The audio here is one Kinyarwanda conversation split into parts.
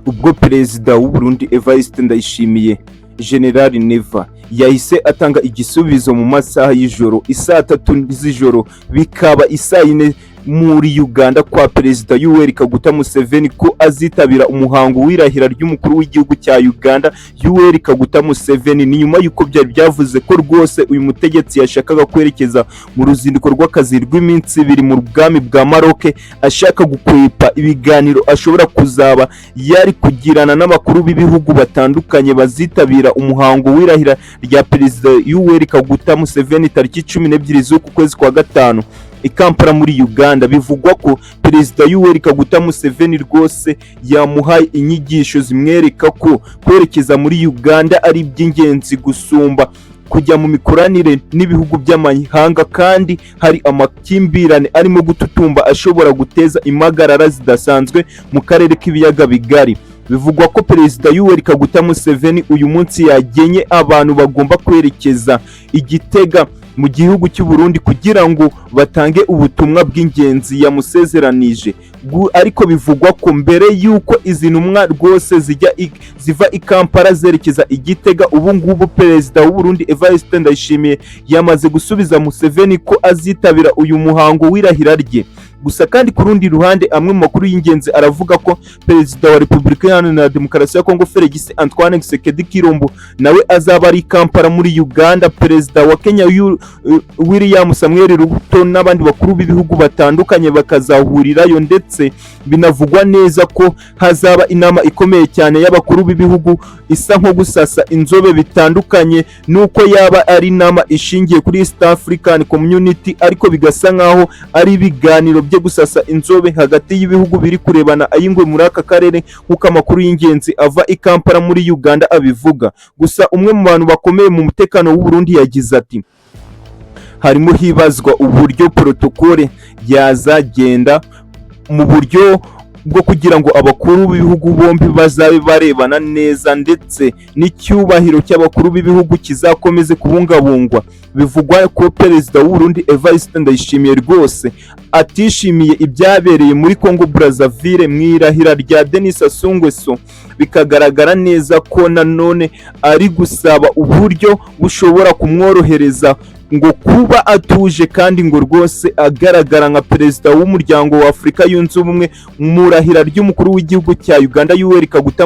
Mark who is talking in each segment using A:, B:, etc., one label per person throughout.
A: ubwo Perezida w'u Burundi Ndayishimiye General Neva yahise atanga igisubizo mu masaha y'ijoro isaa 3 z'ijoro bikaba isaa 4 muri Uganda kwa Perezida Museveni ko azitabira umuhango w'irahira ry'umukuru w'igihugu cya Uganda Museveni. Ni nyuma yuko byari byavuze ko rwose uyu mutegetsi yashakaga kwerekeza mu ruzinduko rw'akazi rw'iminsi 2 mu bwami bwa Maroc, ashaka gukwepa ibiganiro ashobora kuzaba yari kugirana n'abakuru b'ibihugu batandukanye bazitabira umuhango w'irahira rya Perezida Museveni tariki 12 z'uku kwezi kwa gatanu i Kampala muri Uganda. Bivugwa ko Perezida Museveni rwose yamuhaye inyigisho zimwereka ko kwerekeza muri Uganda ari iby'ingenzi gusumba kujya mu mikoranire n'ibihugu by'amahanga, kandi hari amakimbirane arimo gututumba ashobora guteza impagarara zidasanzwe mu karere k'ibiyaga bigari. Bivugwa ko Perezida Museveni uyu munsi yagenye abantu bagomba kwerekeza Igitega mu gihugu cy'u Burundi kugira ngo batange ubutumwa bw'ingenzi yamusezeranije. Ariko bivugwa ko mbere yuko izi ntumwa rwose ziva i Kampala zerekeza Igitega, ubu ngubu Perezida w'u Burundi Ndayishimiye yamaze gusubiza Museveni ko azitabira uyu muhango w'irahira rye. Gusa kandi ku rundi ruhande amwe mu makuru y'ingenzi aravuga ko Perezida wa Repubulika Iharanira Demokarasi ya Kongo Felix Antoine Tshisekedi Tshilombo nawe azaba ari Kampala muri Uganda. Perezida wa Kenya Ruto n'abandi bakuru b'ibihugu batandukanye bakazahurirayo, ndetse binavugwa neza ko hazaba inama ikomeye cyane y'abakuru b'ibihugu isa nko gusasa inzobe bitandukanye, nuko yaba ari inama ishingiye kuri East African Community, ariko bigasa nkaho ari ibiganiro byo gusasa inzobe hagati y'ibihugu biri kurebana ayingwe muri aka karere, nk'uko amakuru y'ingenzi ava i Kampala muri Uganda abivuga. Gusa umwe mu bantu bakomeye mu mutekano w'u Burundi yagize ati harimo hibazwa uburyo protokole yazagenda mu buryo bwo kugira ngo abakuru b'ibihugu bombi bazabe barebana neza, ndetse n'icyubahiro cy'abakuru b'ibihugu kizakomeze kubungabungwa. Bivugwa ko Perezida w'u Burundi Ndayishimiye rwose atishimiye ibyabereye muri Congo Brazzaville mu irahira rya Denis Sassou Nguesso, bikagaragara neza ko nanone ari gusaba uburyo bushobora kumworohereza ngo kuba atuje, kandi ngo rwose agaragara nka Perezida w'umuryango wa Afurika Yunze Ubumwe mu rahira ry'umukuru w'igihugu cya Uganda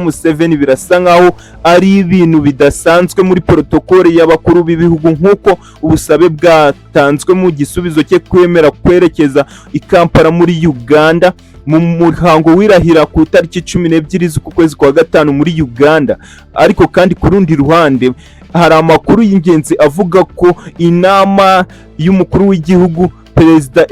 A: Museveni. Birasa nkaho ari ibintu bidasanzwe muri protokole y'abakuru b'ibihugu, nk'uko ubusabe bwatanzwe mu gisubizo cye kwemera kwerekeza i Kampala muri Uganda mu muhango w'irahira ku tariki 12 z'uku kwezi kwa gatanu muri Uganda. Ariko kandi ku rundi ruhande hari amakuru y'ingenzi avuga ko inama y'umukuru w'igihugu Perezida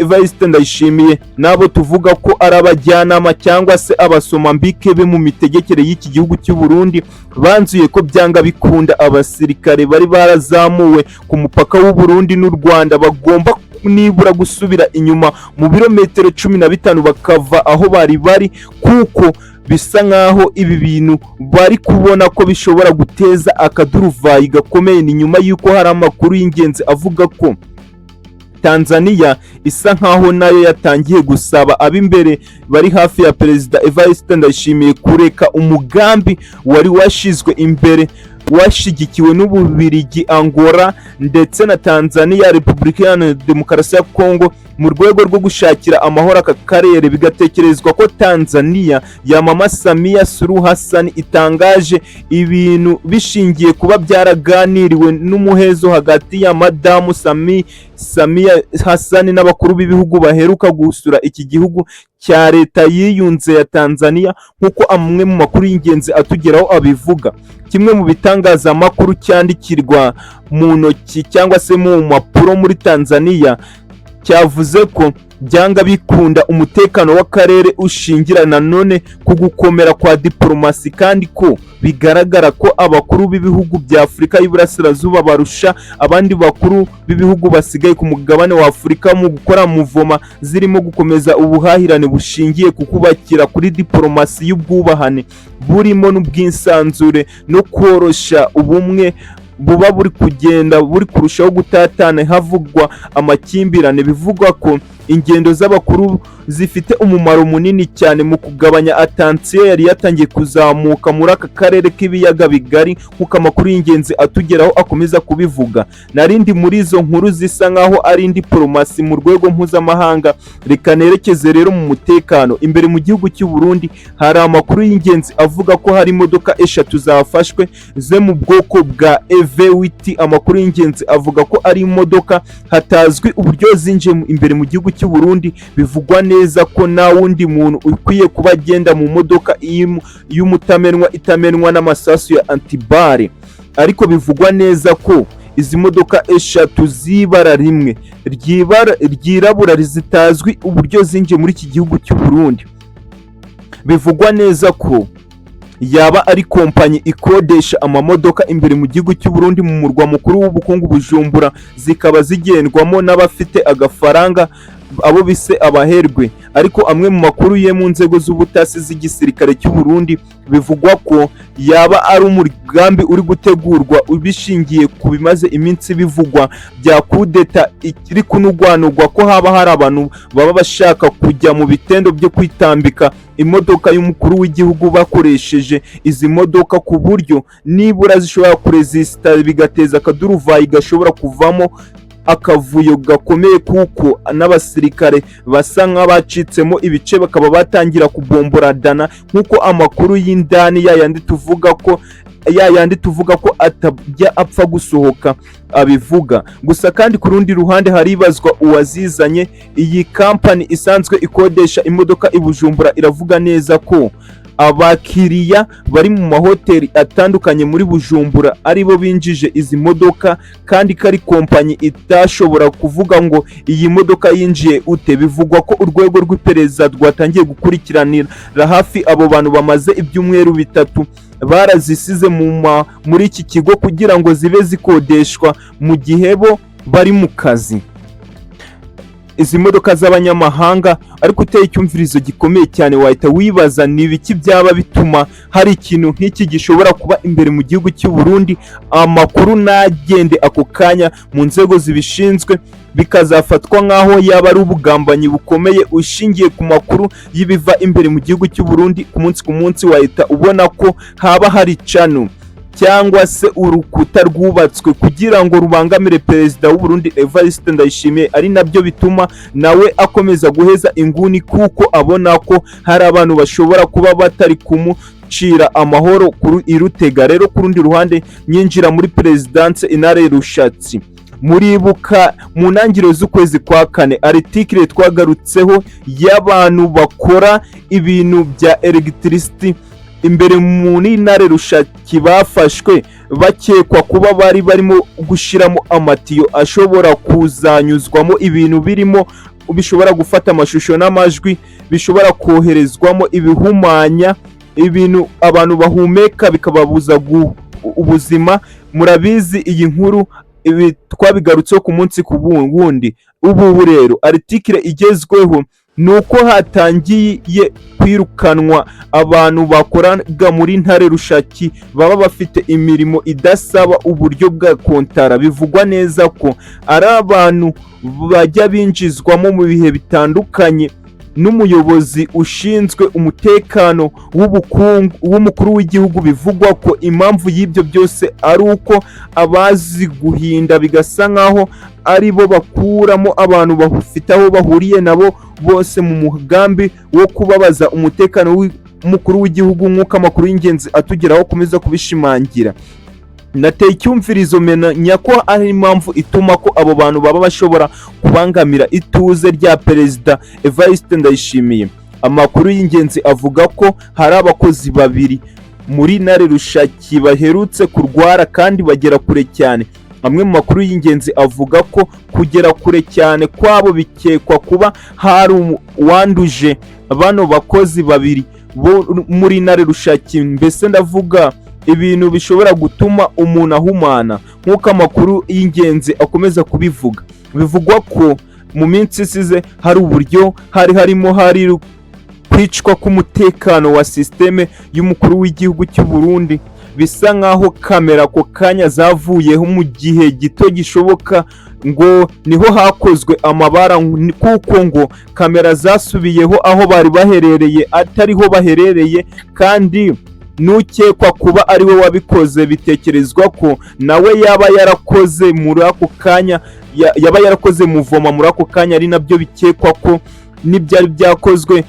A: Ndayishimiye nabo tuvuga ko ari abajyanama cyangwa se abasomambike be mu mitegekere y'iki gihugu cy'u Burundi banzuye ko byanga bikunda abasirikare bari barazamuwe ku mupaka w'u Burundi n'u Rwanda bagomba nibura gusubira inyuma mu birometero 15 bakava aho bari kuko bisa nkaho ibi bintu bari kubona ko bishobora guteza akaduruvayi gakomeye. Ni nyuma yuko hari amakuru y'ingenzi avuga ko Tanzania isa nkaho nayo yatangiye gusaba ab'imbere bari hafi ya Perezida Ndayishimiye kureka umugambi wari washizwe imbere washigikiwe n'Ububiligi, Angola ndetse na Tanzania, Repubulika Iharanira Demokarasi ya Kongo, mu rwego rwo gushakira amahoro aka karere. Bigatekerezwa ko Tanzania ya Mama Samia Suluhu Hassan itangaje ibintu bishingiye kuba byaraganiriwe n'umuhezo hagati ya Madamu Samia Hassan n'abakuru b'ibihugu baheruka gusura iki gihugu cya leta yiyunze ya Tanzania, nk'uko amwe mu makuru y'ingenzi atugeraho abivuga. Kimwe mu bitangazamakuru cyandikirwa mu ntoki cyangwa se mu mpapuro muri Tanzania cyavuze ko byanga bikunda umutekano w'akarere ushingira nanone ku gukomera kwa diplomasi, kandi ko bigaragara ko abakuru b'ibihugu bya Afurika y'Iburasirazuba barusha abandi bakuru b'ibihugu basigaye ku mugabane wa Afurika mu gukora muvoma zirimo gukomeza ubuhahirane bushingiye ku kubakira kuri diplomasi y'ubwubahane burimo n'ubwinsanzure no korosha ubumwe buba buri kugenda buri kurushaho gutatana havugwa amakimbirane. Bivugwa ko ingendo z'abakuru zifite umumaro munini cyane mu kugabanya atansiyo yari yatangiye kuzamuka muri aka karere k'ibiyaga bigari nk'uko amakuru y'ingenzi atugeraho akomeza kubivuga. Narindi muri izo nkuru zisa nkaho ari diplomasi mu rwego mpuzamahanga. Reka nerekeze rero mu mutekano. Imbere mu gihugu cy'u Burundi hari amakuru y'ingenzi avuga ko hari imodoka 3 zafashwe ze mu bwoko bwa EV8. Amakuru y'ingenzi avuga ko ari imodoka hatazwi uburyo zinjiye imbere mu gihugu cy'u Burundi. Bivugwa neza ko nta wundi muntu ukwiye kuba agenda mu modoka y'umutamenwa itamenwa n'amasasu ya antibare, ariko bivugwa neza ko izi modoka 3 z'ibara rimwe ryirabura zitazwi uburyo zinjiye muri iki gihugu cy'u Burundi. Bivugwa neza ko yaba ari kompanyi ikodesha amamodoka imbere mu gihugu cy'u Burundi mu murwa mukuru w'ubukungu Bujumbura, zikaba zigendwamo n'abafite agafaranga abo bise abaherwe. Ariko amwe mu makuru ye mu nzego z'ubutasi z'igisirikare cy'u Burundi bivugwa ko yaba ari umugambi uri gutegurwa ubishingiye ku bimaze iminsi bivugwa bya kudeta iri kunugwanugwa ko haba hari abantu baba bashaka kujya mu bitendo byo kwitambika imodoka y'umukuru w'igihugu bakoresheje izi modoka, ku buryo nibura zishobora kuresista bigateza akaduruvayi gashobora kuvamo akavuyo gakomeye, kuko n'abasirikare basa nk'abacitsemo ibice bakaba batangira kubomboradana nk'uko amakuru y'indani yayandi tuvuga ko atajya apfa gusohoka abivuga. Gusa kandi ku rundi ruhande haribazwa uwazizanye. Iyi kampani isanzwe ikodesha imodoka i Bujumbura iravuga neza ko abakiriya bari mu mahoteli atandukanye muri Bujumbura aribo binjije izi modoka, kandi kari kompanyi itashobora kuvuga ngo iyi modoka yinjiye ute. Bivugwa ko urwego rw'iperereza rwatangiye gukurikiranira hafi abo bantu bamaze ibyumweru 3 barazisize muri iki kigo kugira ngo zibe zikodeshwa mu gihe bo bari mu kazi. Izi modoka z'abanyamahanga, ariko uteye icyumvirizo gikomeye cyane wahita wibaza ni ibiki byaba bituma hari ikintu nk'iki gishobora kuba imbere mu gihugu cy'u Burundi. Amakuru nagende ako kanya mu nzego zibishinzwe bikazafatwa nkaho yaba ari ubugambanyi bukomeye ushingiye ku makuru y'ibiva imbere mu gihugu cy'u Burundi. Ku munsi wahita ubona ko haba hari cano cyangwa se urukuta rwubatswe kugira ngo rubangamire Perezida w'u Burundi Evariste Ndayishimiye, ari nabyo bituma nawe akomeza guheza inguni, kuko abona ko hari abantu bashobora kuba batari kumucira amahoro irutega. Rero ku rundi ruhande nyinjira muri Presidence Intare Rushatsi. Muribuka mu ntangiriro z'ukwezi kwa 4 article twagarutseho y'abantu bakora ibintu bya electricity imbere mu Intare Rushatsi bafashwe bakekwa kuba bari barimo gushiramo amatiyo ashobora kuzanyuzwamo ibintu birimo bishobora gufata amashusho n'amajwi, bishobora koherezwamo ibihumanya, ibintu abantu bahumeka bikababuza ubuzima. Murabizi iyi nkuru ibi twabigarutseho ku munsi ku wundi. Ubu rero article igezweho nuko hatangiye kwirukanwa abantu bakoraga muri Intare Rushatsi baba bafite imirimo idasaba uburyo bwa kontara. Bivugwa neza ko ari abantu bajya binjizwamo mu bihe bitandukanye n'umuyobozi ushinzwe umutekano w'umukuru w'igihugu. Bivugwa ko impamvu y'ibyo byose ari uko abazi guhinda bigasa nkaho ari bo bakuramo abantu bafite aho bahuriye nabo bose mu mugambi wo kubabaza umutekano w'umukuru w'igihugu, nk'uko amakuru y'ingenzi atugeraho akomeza kubishimangira. Nateye icyumvirizo menya ko ari impamvu ituma ko abo bantu baba bashobora kubangamira ituze rya Perezida Evariste Ndayishimiye. Amakuru y'ingenzi avuga ko hari abakozi 2 muri Intare Rushatsi baherutse kurwara kandi bagera kure cyane. Amwe mu makuru y'ingenzi avuga ko kugera kure cyane kwabo bikekwa kuba hari wanduje bano bakozi 2 bo muri Intare Rushatsi. Mbese ndavuga ibintu bishobora gutuma umuntu ahumana, nk'uko amakuru y'ingenzi akomeza kubivuga. Bivugwa ko mu minsi isize hari uburyo harimo kwicwa k'umutekano wa systeme y'umukuru w'igihugu cy'u Burundi. bisa nkaho kamera ako kanya zavuyeho mu gihe gito gishoboka, ngo niho hakozwe amabara kuko ngo kamera zasubiyeho aho bari baherereye atariho baherereye, kandi nukekwa kuba ari we wabikoze bitekerezwa ko nawe yaba yarakoze muri ako kanya, yaba yarakoze muvoma muri ako kanya, ari nabyo bikekwa ko n'ibyari byakozwe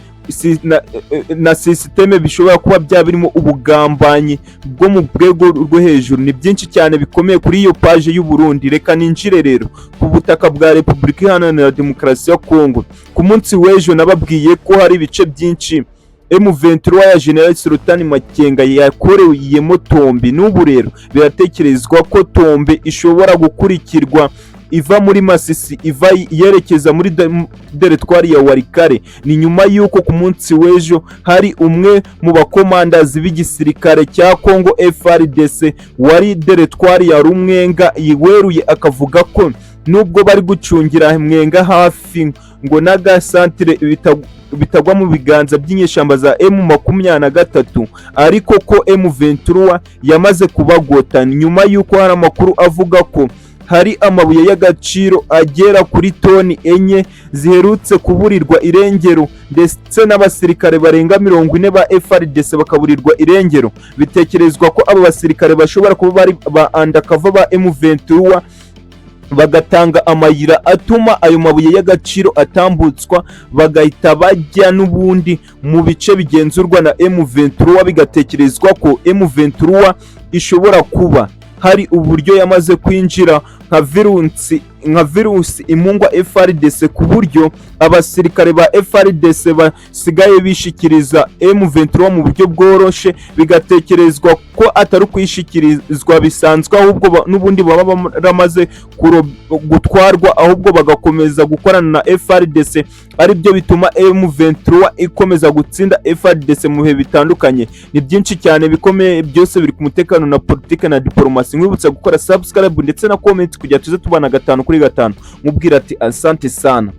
A: na sisiteme bishobora kuba byabirimo ubugambanyi bwo mu rwego rwo hejuru. Ni byinshi cyane bikomeye kuri iyo page y'u Burundi. Reka ninjire rero ku butaka bwa Repubulika Iharanira Demokarasi ya Kongo. Ku munsi w'ejo nababwiye ko hari ibice byinshi M23 ya General Sultan Makenga yakoreyemo Tombe. N'ubu rero biratekerezwa ko Tombe ishobora gukurikirwa iva muri Masisi iva yerekeza muri Teritwari ya Warikare. Ni nyuma y'uko ku munsi w'ejo hari umwe mu bakomandazi b'igisirikare cya Kongo FARDC wari Teritwari ya Rumwenga yiweruye akavuga ko nubwo bari gucungira Mwenga hafi ngo n'agasantere bitagwa mu biganza by'inyeshamba za M23, ariko ko M23 yamaze kubagota. Nyuma y'uko hari amakuru avuga ko hari amabuye y'agaciro agera kuri toni 4 ziherutse kuburirwa irengero, ndetse n'abasirikare barenga 40 ba FARDC bakaburirwa irengero. Bitekerezwa ko abo basirikare bashobora kuba bari ba undercover ba M23 bagatanga amayira atuma ayo mabuye y'agaciro atambutswa, bagahita bajya n'ubundi mu bice bigenzurwa na M23. Bigatekerezwa ko M23 ishobora kuba hari uburyo yamaze kwinjira nka virusi imungwa FARDC, ku buryo abasirikare ba FARDC basigaye bishikiriza M23 mu buryo bworoshe. Bigatekerezwa ko atari kwishikirizwa bisanzwe, ahubwo n'ubundi baba baramaze gutwarwa, ahubwo bagakomeza gukorana na FARDC. Ari byo bituma M23 ikomeza gutsinda FARDC mu bihe bitandukanye. Ni byinshi cyane bikomeye, byose biri ku mutekano na politike na diplomasi. Mwibutsa gukora subscribe ndetse na comment kugira tuze tubana 5 kuri 5. Mubwira ati asante sana.